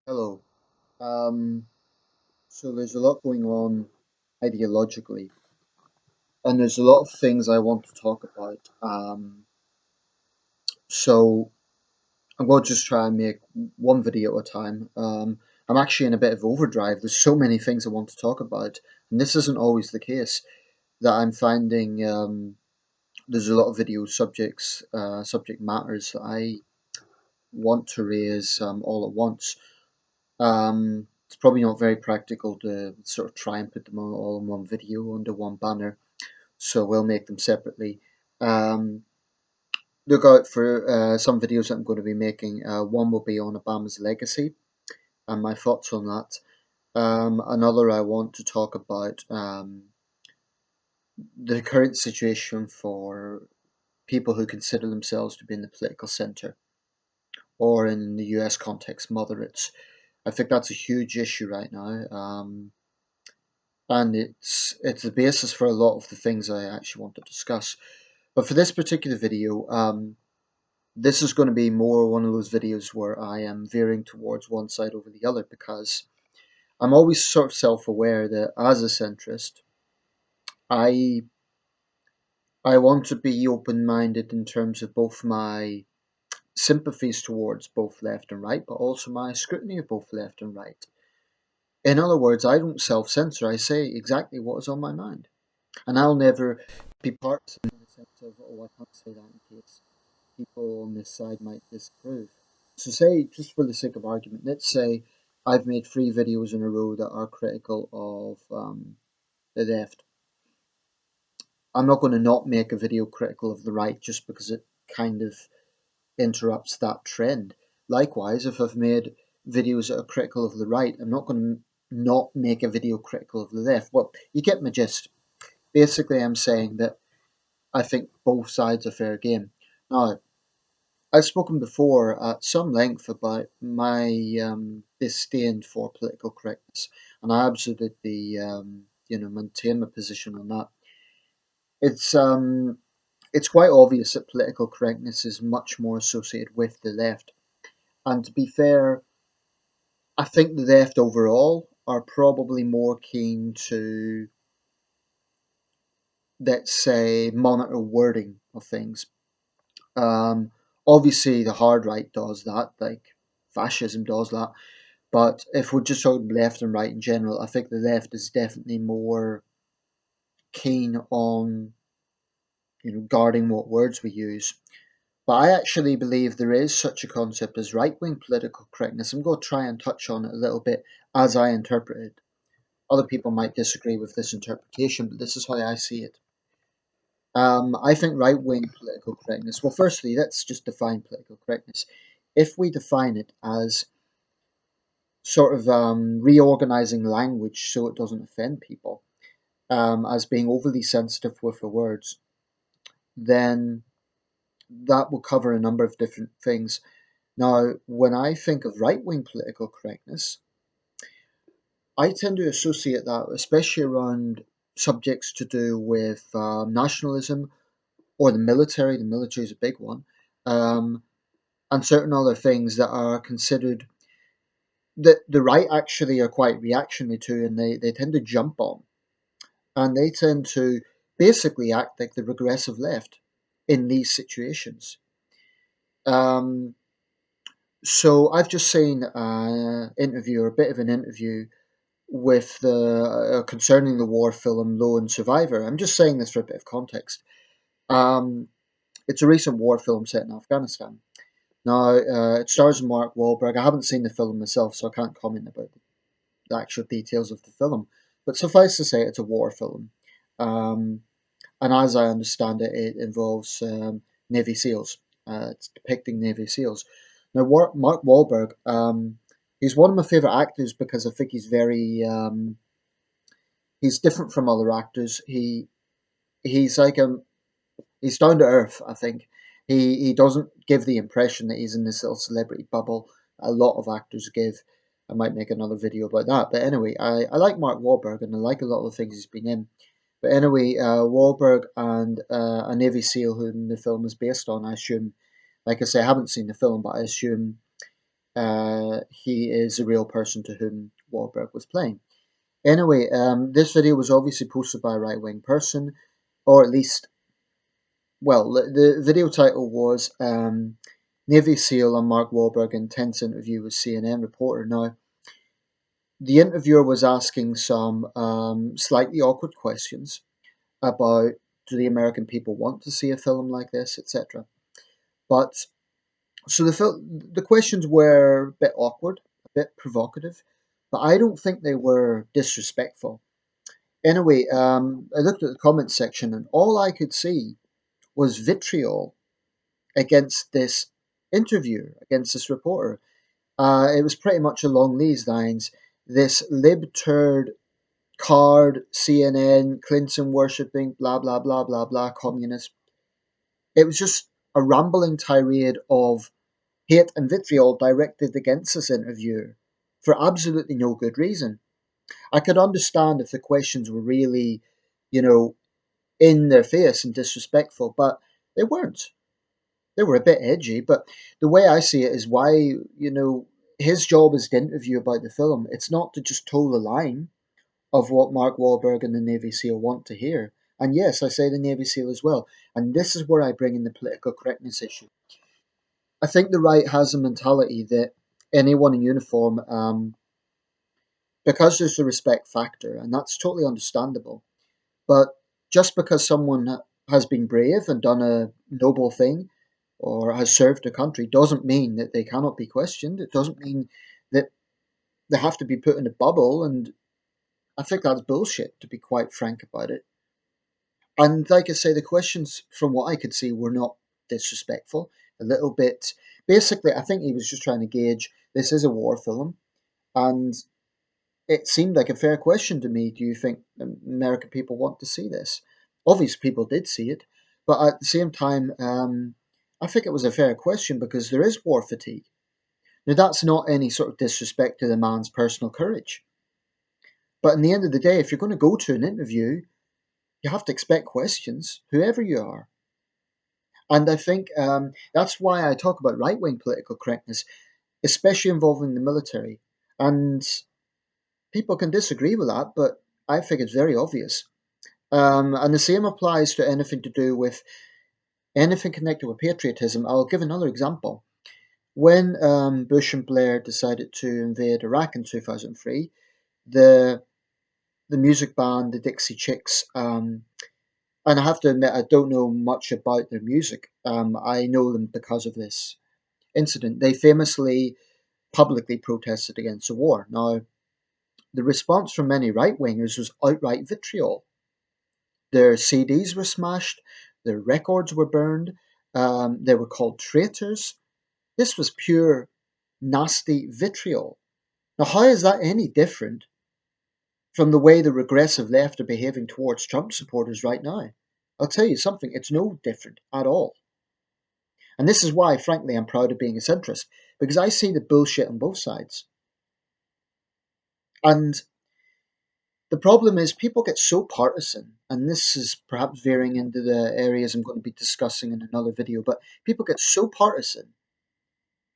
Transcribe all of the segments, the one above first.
Hello. Um, so there's a lot going on ideologically, and there's a lot of things I want to talk about. So I'm going to just try and make one video at a time. I'm actually in a bit of overdrive. There's so many things I want to talk about, and this isn't always the case. That I'm finding there's a lot of video subjects, subject matters that I want to raise all at once. It's probably not very practical to sort of try and put them all in one video under one banner, so we'll make them separately. Um, Look out for some videos that I'm going to be making. One will be on Obama's legacy and my thoughts on that. Another I want to talk about the current situation for people who consider themselves to be in the political centre, or in the US context, moderates. I think that's a huge issue right now. And it's the basis for a lot of the things I actually want to discuss. But for this particular video, this is going to be more one of those videos where I am veering towards one side over the other because I'm always sort of self-aware that as a centrist, I I want to be open-minded in terms of both my sympathies towards both left and right, but also my scrutiny of both left and right. In other words, I don't self-censor. I say exactly what is on my mind. And I'll never be part in the sense of, oh, I can't say that in case people on this side might disapprove. So, say, just for the sake of argument, let's say I've made 3 videos in a row that are critical of the left. I'm not going to not make a video critical of the right just because it kind of interrupts that trend. Likewise, if I've made videos that are critical of the right, I'm not going to not make a video critical of the left. Well, you get my gist. Basically, I'm saying that I think both sides are fair game. Now, I've spoken before at some length about my disdain for political correctness, and I absolutely, maintain my position on that. It's um, it's quite obvious that political correctness is much more associated with the left, and to be fair, I think the left overall are probably more keen to, let's say, monitor wording of things. Um, Obviously, the hard right does that, like fascism does that. But if we're just talking left and right in general, I think the left is definitely more keen on guarding what words we use. But I actually believe there is such a concept as right wing political correctness. I'm going to try and touch on it a little bit as I interpret it. Other people might disagree with this interpretation, but this is how I see it. I think right wing political correctness. Well, firstly, let's just define political correctness. If we define it as sort of reorganizing language so it doesn't offend people, as being overly sensitive with the words, then that will cover a number of different things. Now, when I think of right wing political correctness, I tend to associate that, especially around subjects to do with nationalism or the military. The military is a big one, um, and certain other things that are considered that the right actually are quite reactionary to, and they tend to jump on, and they tend to basically act like the regressive left in these situations. Um, so I've just seen an interview, or a bit of an interview, with the concerning the war film Lone Survivor. I'm just saying this for a bit of context. Um, it's a recent war film set in Afghanistan. Now, it stars Mark Wahlberg. I haven't seen the film myself, so I can't comment about the actual details of the film. But suffice to say, it's a war film. Um, and as I understand it, it involves Navy SEALs. It's depicting Navy SEALs. Now, Mark Wahlberg, he's one of my favorite actors because I think he's different from other actors. He's like he's down to earth. I think he doesn't give the impression that he's in this little celebrity bubble. A lot of actors give. I might make another video about that. But anyway, I like Mark Wahlberg and I like a lot of the things he's been in. But anyway, Wahlberg and a Navy SEAL whom the film is based on, I assume, like I say, I haven't seen the film, but I assume he is the real person to whom Wahlberg was playing. Anyway, this video was obviously posted by a right wing person, or at least, well, the video title was Navy SEAL and Mark Wahlberg intense interview with CNN reporter. Now, the interviewer was asking some slightly awkward questions about do the American people want to see a film like this, etc. But so the questions were a bit awkward, a bit provocative, but I don't think they were disrespectful. Anyway, I looked at the comments section and all I could see was vitriol against this interviewer, against this reporter. It was pretty much along these lines. This lib turd card, CNN, Clinton worshipping, blah, blah, blah, blah, blah, communist. It was just a rambling tirade of hate and vitriol directed against this interviewer for absolutely no good reason. I could understand if the questions were really, you know, in their face and disrespectful, but they weren't. They were a bit edgy, but the way I see it is why, his job is to interview about the film. It's not to just toe the line of what Mark Wahlberg and the Navy SEAL want to hear. And yes, I say the Navy SEAL as well. And this is where I bring in the political correctness issue. I think the right has a mentality that anyone in uniform, because there's the respect factor, and that's totally understandable. But just because someone has been brave and done a noble thing or has served the country doesn't mean that they cannot be questioned. It doesn't mean that they have to be put in a bubble. And I think that's bullshit, to be quite frank about it. And like I say, the questions, from what I could see, were not disrespectful. A little bit. Basically, I think he was just trying to gauge this is a war film. And it seemed like a fair question to me. Do you think American people want to see this? Obviously, people did see it. But at the same time, I think it was a fair question because there is war fatigue. Now, that's not any sort of disrespect to the man's personal courage. But in the end of the day, if you're going to go to an interview, you have to expect questions, whoever you are. And I think that's why I talk about right wing political correctness, especially involving the military. And people can disagree with that, but I think it's very obvious. And the same applies to anything to do with anything connected with patriotism. I'll give another example. When Bush and Blair decided to invade Iraq in 2003, the the music band, the Dixie Chicks, and I have to admit, I don't know much about their music. I know them because of this incident. They famously publicly protested against the war. Now, the response from many right wingers was outright vitriol. Their CDs were smashed, their records were burned, they were called traitors. This was pure, nasty vitriol. Now, how is that any different from the way the regressive left are behaving towards Trump supporters right now? I'll tell you something, it's no different at all. And this is why, frankly, I'm proud of being a centrist, because I see the bullshit on both sides. And the problem is people get so partisan, and this is perhaps veering into the areas I'm going to be discussing in another video, but people get so partisan,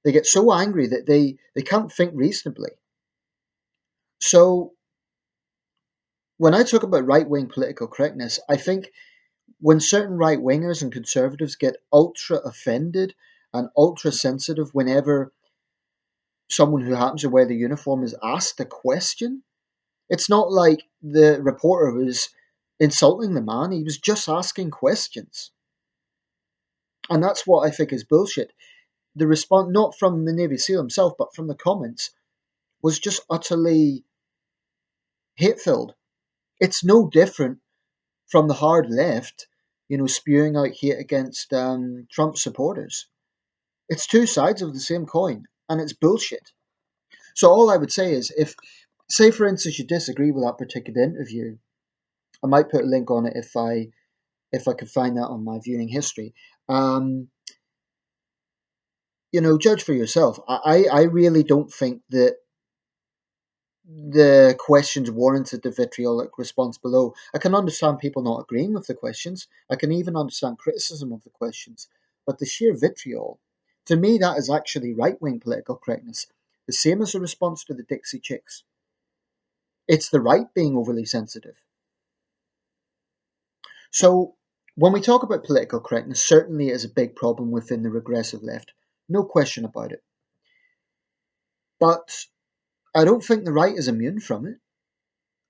they get so angry that they can't think reasonably. So when I talk about right-wing political correctness, I think when certain right-wingers and conservatives get ultra offended and ultra sensitive whenever someone who happens to wear the uniform is asked a question, it's not like the reporter was insulting the man, he was just asking questions. And that's what I think is bullshit. The response, not from the Navy SEAL himself, but from the comments, was just utterly hate filled. It's no different from the hard left, spewing out hate against Trump supporters. It's two sides of the same coin, and it's bullshit. So all I would say is, if, say for instance, you disagree with that particular interview, I might put a link on it if I could find that on my viewing history. Judge for yourself. I really don't think that the questions warranted the vitriolic response below. I can understand people not agreeing with the questions. I can even understand criticism of the questions. But the sheer vitriol, to me, that is actually right wing political correctness. the same as the response to the Dixie Chicks. It's the right being overly sensitive. So, when we talk about political correctness, certainly it is a big problem within the regressive left. No question about it. But I don't think the right is immune from it.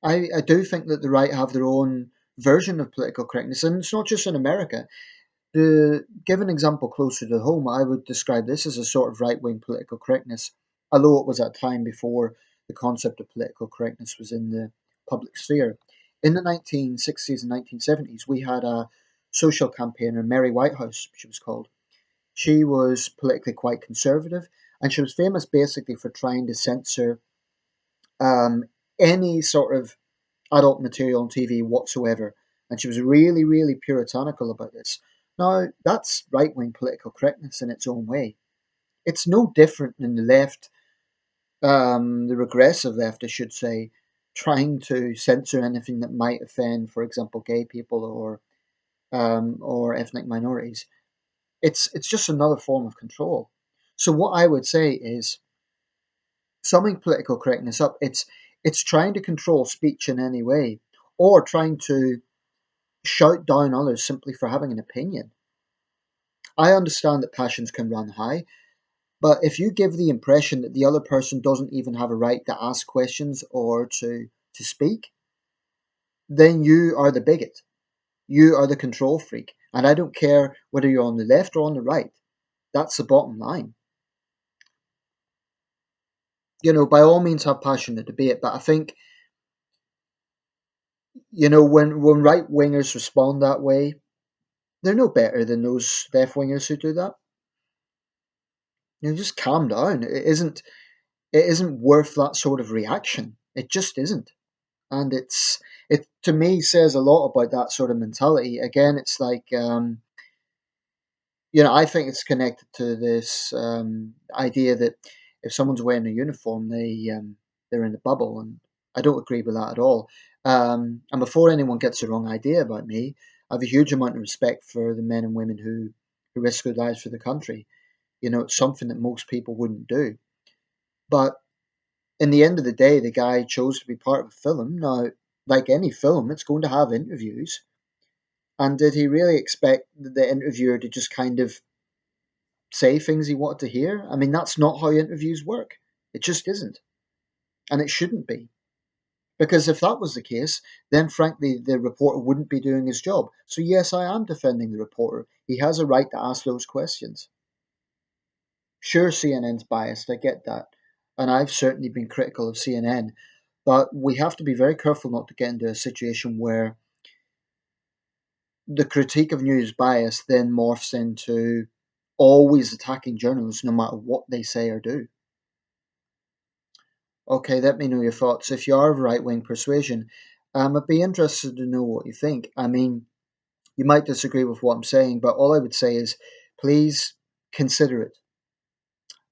I do think that the right have their own version of political correctness, and it's not just in America. To give an example closer to home, I would describe this as a sort of right wing political correctness, although it was at a time before the concept of political correctness was in the public sphere. In the 1960s and 1970s, we had a social campaigner, Mary Whitehouse, she was called. She was politically quite conservative, and she was famous basically for trying to censor um, any sort of adult material on TV whatsoever. And she was really, really puritanical about this. Now, that's right wing political correctness in its own way. It's no different than the left, the regressive left, I should say, trying to censor anything that might offend, for example, gay people or ethnic minorities. It's just another form of control. So what I would say is summing political correctness up, it's trying to control speech in any way, or trying to shout down others simply for having an opinion. I understand that passions can run high, but if you give the impression that the other person doesn't even have a right to ask questions or to speak, then you are the bigot. You are the control freak. And I don't care whether you're on the left or on the right. That's the bottom line. By all means have passionate debate, but I think, when right wingers respond that way, they're no better than those left wingers who do that. Just calm down. It isn't worth that sort of reaction. It just isn't. And it to me says a lot about that sort of mentality. Again, it's like I think it's connected to this idea that if someone's wearing a uniform, they're in a bubble, and I don't agree with that at all. And before anyone gets the wrong idea about me, I have a huge amount of respect for the men and women who risk their lives for the country. It's something that most people wouldn't do. But in the end of the day, the guy chose to be part of a film. Now, like any film, it's going to have interviews. And did he really expect the interviewer to just kind of say things he wanted to hear? I mean, that's not how interviews work. It just isn't. And it shouldn't be. Because if that was the case, then frankly, the reporter wouldn't be doing his job. So, yes, I am defending the reporter. He has a right to ask those questions. Sure, CNN's biased, I get that. And I've certainly been critical of CNN. But we have to be very careful not to get into a situation where the critique of news bias then morphs into always attacking journalists no matter what they say or do. Okay, let me know your thoughts. If you are of right wing persuasion, I'd be interested to know what you think. I mean, you might disagree with what I'm saying, but all I would say is please consider it.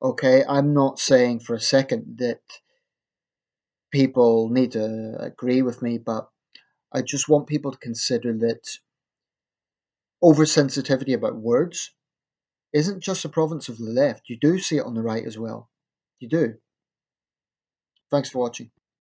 Okay, I'm not saying for a second that people need to agree with me, but I just want people to consider that oversensitivity about words isn't just a province of the left. You do see it on the right as well. You do. Thanks for watching.